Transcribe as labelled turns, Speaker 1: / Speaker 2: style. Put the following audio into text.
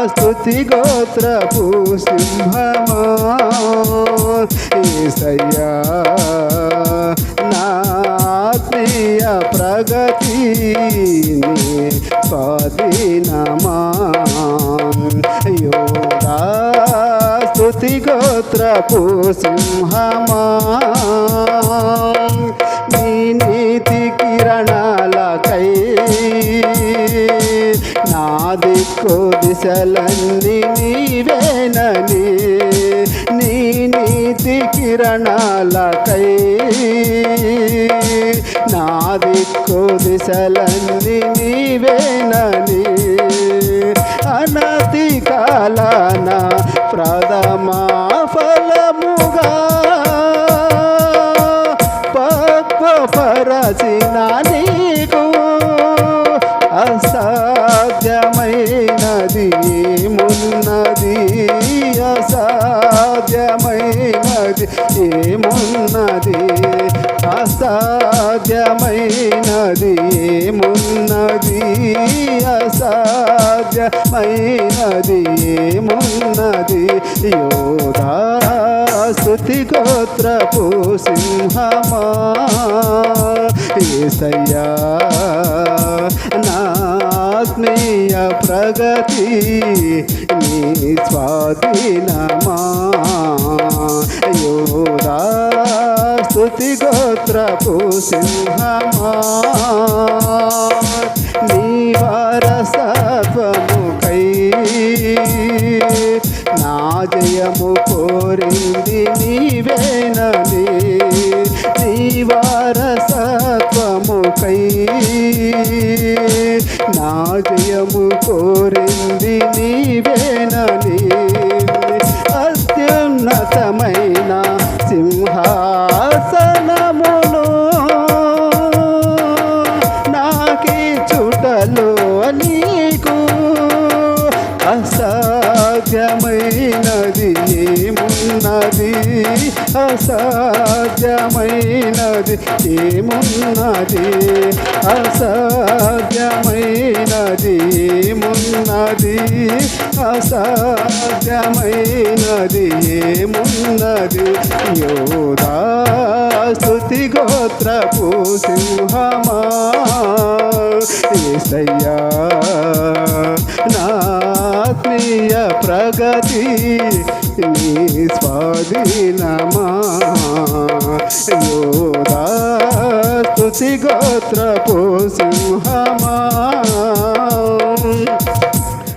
Speaker 1: స్తుతి గోత్రపు సింహమా యేసయ్యా నా ఆత్మీయ ప్రగతి స్వాధీనమా యోగా స్తుతి గోత్రపు సింహమా నీ నీతి కిరణాలకై నా దిక్కు దిశలన్నీ నీవేనని నీ నీతి కిరణాలకై నా దిక్కు దిశలన్నీ నీవేనని అనతి కాలాన ప్రథమా ఫలముగా పరచిన నీకు అసాధ్యమైనది ఏమున్నది అసాధ్యమైనది ఏమున్నది అసాధ్యమైనది ఏమున్నది అసాధ్యమైనది ఏమున్నది యోధా స్తుతి గోత్రపు సింహమా యేసయ్యా నా ఆత్మీయ ప్రగతి నీ స్వాధీనమా యోధా స్తుతి గోత్రపు సింహమా నీ వారసత్వముకై నా జయము కోరింది నీవేనని నీ వారసత్వముకై నా జయము కోరింది నీవేనని అత్యున్నతమైన సింహాసనమును నాకి చుటలో నీకు అసాధ్యమైనది ఏమున్నది అసాధ్యమైనది ఏమున్నది అసాధ్యమైనది ఏమున్నది అసాధ్యమైనది ఏమున్నది యోధా స్తుతి గోత్రపు సింహమా యేసయ్యా నా ఆత్మీయ ప్రగతి నీ స్వాధీనమా యోధా స్తుతి గోత్రపు సింహమా